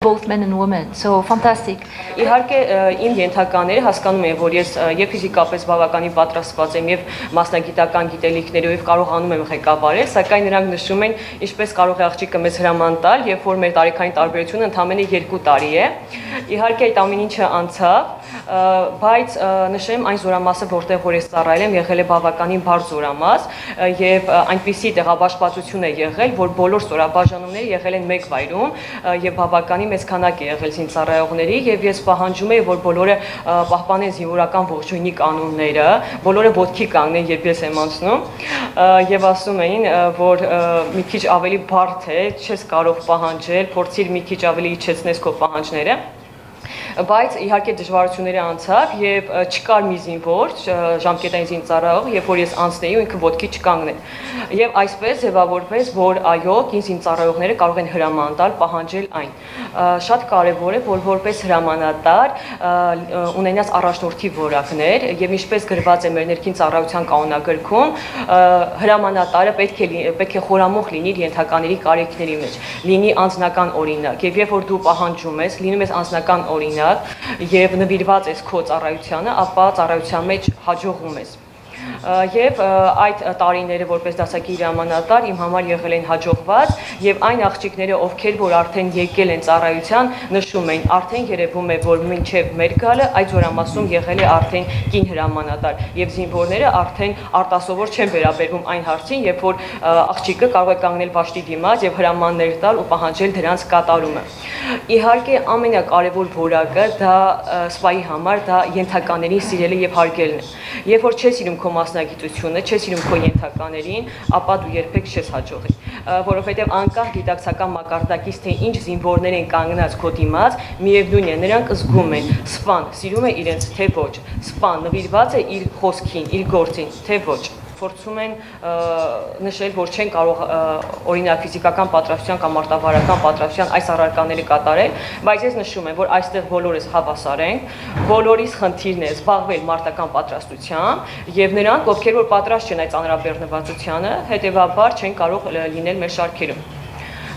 both men and women. So fantastic. Իհարկե իմ ենթականները հասկանում են, որ ես եւ ֆիզիկապես բավականին պատրաստված եմ եւ մասնագիտական գիտելիքներով եւ կարողանում եմ ղեկավարել, սակայն նրանք նշում են, ինչպես կարող է աղջիկը մեզ հրաման տալ, երբ որ մեր տարիքային տարբերությունը ընդամենը 2 տարի է։ Իհարկե այդ ամեն ինչը անցավ, բայց նշեմ այն զորամասը, որտեղ որ ես ծառայել եմ, եղել է բավականին բարձ զորամաս եւ այնպիսի տեղաբաշխվածություն է եղել, որ բոլոր զորաբաժանումները եղել են մեկ վայրում եւ բավականին մեծ քանակ է եղել զինծառայողների եւ ես պահանջում էի, որ բոլորը պահպանեն զինվորական ողջույնի կանոնները, բոլորը ոտքի կանգնեն, երբ ես եմ անցնում եւ ասում էին, որ մի քիչ ավելի բարդ է, չես կարող պահանջել, փորձիր մի քիչ ավելի իջեցնես քո պահանջները։ Բայց իհարկե դժվարությունները անցավ եւ չկար մի զինվոր ժամկետային զինծառայող, երբ որ ես անցնեի ու ինքը ոտքի չկանգներ։ Եվ այսպես ձևավորվեց, որ այո, կին զինծառայողները կարող են հրաման տալ, պահանջել այն։ Շատ կարեւոր է, որ որպես հրամանատար ունենաս առաջնորդի որակներ եւ ինչպես գրված է մեր ներքին ծառայության կանոնագրքում, հրամանատարը պետք է խորամուխ լինի իր ենթակաների կարիքների մեջ, լինի անձնական օրինակ եւ երբ որ դու պահանջում ես, լինում ես անձնական օրինակ եւ նվիրված ես քո ծառայությանը, ապա ծառայության մեջ հաջողում ես։ Եվ այդ տարիները որպես դասակի հրամանատար իմ համար եղել են հաջողված եւ այն աղջիկները, ովքեր որ արդեն եկել են ծառայության, նշում են, արդեն երևում է, որ մինչեւ մեր գալը այդ զորամասում եղել է արդեն կին հրամանատար եւ զինվորները արդեն արտասովոր չեն վերաբերվում այն հարցին, երբ որ աղջիկը կարող է կանգնել վաշտի դիմաց եւ հրամաններ տալ ու պահանջել դրանց կատարումը։ Իհարկե ամենակարևոր որակը դա սպայի համար դա ենթականերին սիրելը եւ հարգելն է։ Երբ որ չես սիրում քո մասնագիտությունը, չես սիրում քո ենթականերին, ապա դու երբեք չես հաջողի, որովհետեւ անկախ գիտակցական մակարդակից թե ինչ զինվորներ են կանգնած քո դիմաց, միևնույն է, նրանք զգում են, սպան սիրում է իրենց թե ոչ, սպան նվիրված է իր խոսքին, իր գործին, թե ոչ։ Փորձում են նշել, որ չեն կարող օրինակ ֆիզիկական պատրաստության կամ արտավարական պատրաստության այս առարկաները կատարել, բայց ես նշում եմ, որ այստեղ բոլորս հավասար ենք, բոլորիս խնդիրն է զբաղվել մարտական պատրաստությամբ եւ նրանք, ովքեր որ պատրաստ չեն այդ ծանրաբեռնվածությանը, հետեւաբար չեն կարող լինել մեր շարքերում։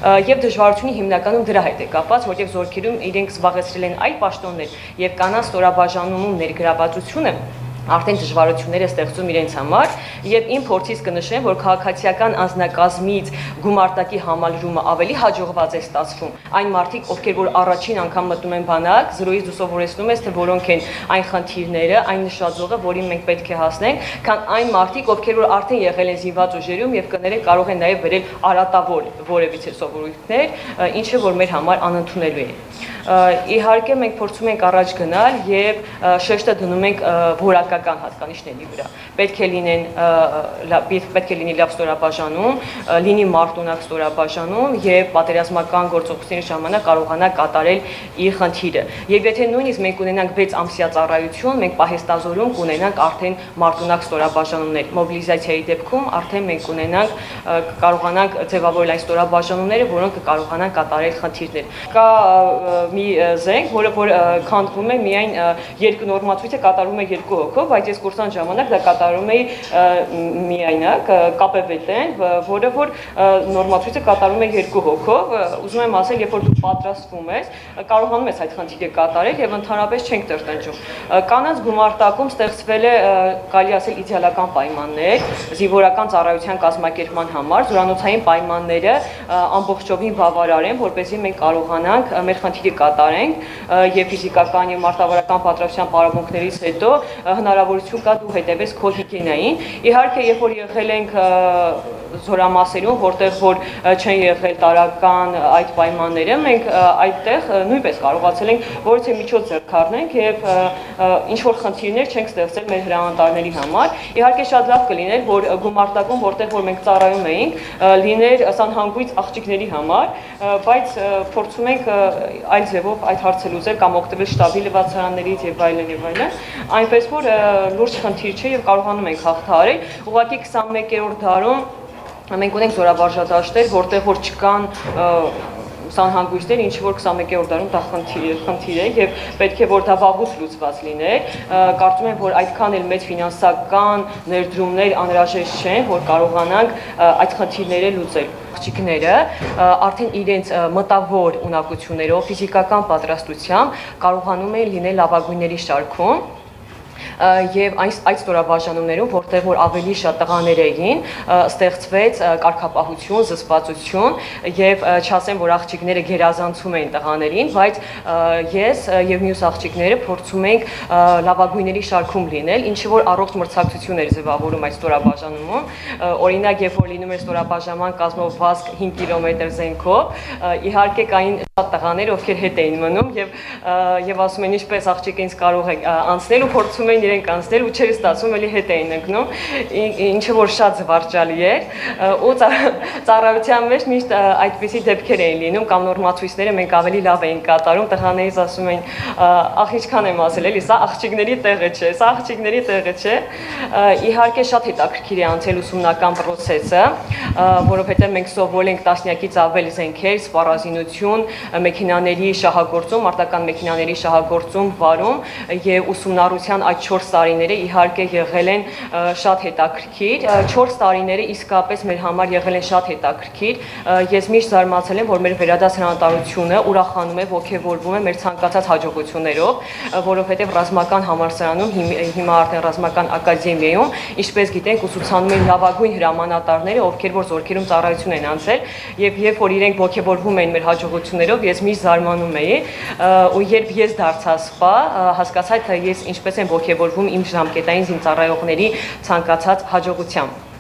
Եվ դժվարությունը հիմնականում դրա հետ է կապված, որտեղ զորքերում իրենք զբաղեցրել են այլ պաշտոններ եւ կանանց ստորաբաժանումում ներգրավվածությունը արդեն դժվարություններ է ստեղծում իրենց համար եւ իմ փորձից կնշեմ, որ քաղաքացիական անձնակազմից գումարտակի համալրումը ավելի հաջողված է ստացվում այն մարդիկ, ովքեր որ առաջին անգամ մտնում են բանակ, զրոյից դու սովորեցնում ես, թե որոնք են այն խնդիրները, այն նշաձողը, որին մենք պետք է հասնենք, քան այն մարդիկ, ովքեր որ արդեն եղել են զինված ուժերում եւ կներեք կարող են նաեւ վերել արատավոր որևիցե սովորույթներ, ինչը որ մեր համար անընդունելի է։ Իհարկե մենք փորձում ենք առաջ գնալ եւ շեշտը դնում ենք որակական հատկանիշների վրա։ Պետք է լինի լավ ստորաբաժանում, լինի մարտունակ ստորաբաժանում եւ պատերազմական գործողությունների ժամանակ կարողանա կատարել իր խնդիրը։ Եվ եթե նույնիսկ մենք ունենանք 6 ամսյա ծառայություն, մենք պահեստազորում կունենանք արդեն մարտունակ ստորաբաժանումներ։ Մոբիլիզացիայի դեպքում արդեն մենք կարողանանք ձևավորել այն ստորաբաժանումները, որոնք կկարողանան կատարել խնդիրներ։ Կա մի զենք, որը որ քանդվում է միայն երկու նորմացույցը կատարում է 2 հոգով, բայց ես կուրսանտ ժամանակ դա կատարում էի միայնակ կապևետեն, որը որ նորմացույցը կատարում է 2 հոգով, ուզում եմ ասել, երբ որ դու պատրաստվում ես, կարողանում ես այդ խնդիրը կատարել եւ ընդհանրապես չենք տրտնջում։ Կանանց գումարտակում ստեղծվել է, կարելի ասել, իդեալական պայմաններ զինվորական ծառայության կազմակերպման համար, զորանոցային պայմանները ամբողջովին բավարար են, որպեսզի մենք կարողանանք մեր խնդիրը կատարենք եւ ֆիզիկական եւ մարտավարական պատրաստության պարապմունքներից հետո հնարավորություն կա դու հետևես քո հիգիենային։ Իհարկե, երբ որ եղել ենք զորամասերում, որտեղ որ չեն եղել տարական այդ պայմանները, մենք այդտեղ նույնպես կարողացել ենք որևէ միջոց ձեռք առնենք եւ ինչ որ խնդիրներ չենք ստեղծել մեր հրամանատարների համար։ Իհարկե շատ լավ կլիներ, որ գումարտակում, որտեղ որ մենք ծառայում էինք, լիներ սանհանգույց աղջիկների համար, բայց փորձում ենք այլ ձևով այդ հարցը լուծել կամ օգտվել շտաբի լվացարաններից եւ այլն, այնպես որ լուրջ խնդիր չէ եւ կարողանում ենք հաղթահարել։ Ուղղակի 21-րդ դարում մենք ունենք զորավարժադաշտեր, որտեղ որ չկան սանհանգույցներ, ինչ որ 21-րդ դարում դա խնդիր է եւ պետք է որ դա վաղուց լուծված լիներ։ Կարծում եմ, որ այդքան էլ մեծ ֆինանսական ներդրումներ անհրաժեշտ չեն, որ կարողանանք այդ խնդիրները լուծել։ Աղջիկները արդեն իրենց մտավոր ունակություններով, ֆիզիկական պատրաստությամբ կարողանում են լինել լավագույնների շարքում եւ այդ ստորաբաժանումներում, որտեղ որ ավելի շատ տղաներ էին, ստեղծվեց կարգապահություն, զսպվածություն եւ չասեմ, որ աղջիկները գերազանցում էին տղաներին, բայց ես եւ մյուս աղջիկները փորձում ենք լավագույնների շարքում լինել, ինչի որ առողջ մրցակցություն էր ձևավորում այդ ստորաբաժանումում։ Օրինակ, երբ որ լինում էր ստորաբաժանման կազմված 5 կիլոմետր զենքով, իհարկե կային շատ տղաներ, ովքեր հետ էին մնում եւ ասում են ինչպես աղջիկը ինձ կարող է անցնել ու փորձում էին իրենք անցնել ու չէր ստացվում, էլի հետ էին ընկնում, ինչը որ շատ զվարճալի էր ու ծառայության մեջ միշտ այդպիսի դեպքեր էին լինում կամ նոր մացույցները մենք ավելի լավ էինք կատարում, տղաներից ասում էին ախ ինչքան եմ ասել, էլի սա աղջիկների տեղը չէ, սա աղջիկների տեղը չէ։ Իհարկե շատ հետաքրքիր է անցել ուսումնական process-ը, որովհետեւ մենք սովորել ենք տասնյակից ավել զենքեր, սպառազինություն, մեքենաների շահագործում, արտական մեքենաների շահագործում, վարում եւ ուսումնառության այդ 4 տարիները իհարկե եղել են շատ հետաքրքիր։ 4 տարիները իսկապես մեր համար եղել են շատ հետաքրքիր։ Ես միշտ զարմացել եմ, որ մեր վերադաս հրատարակությունը ուրախանում է, ողջևորվում է մեր ցանկացած հաջողություններով, որովհետեւ ռազմական համալսարանում, հիմա արդեն ռազմական ակադեմիայում, ինչպես գիտենք, ուսուցանում են լավագույն հրամանատարները, ովքեր որ զորքերում ծառայություն են անցել, եւ երբ որ իրենք ողջևորվում են մեր հաջողություններով, ես միշտ զարմանում էի, ու երբ ես դարձա սպա, հասկացա, թե ես ինչպես եմ ողջևորվում իմ ժամկետային զինծառայողների ցանկացած հաջողությամբ։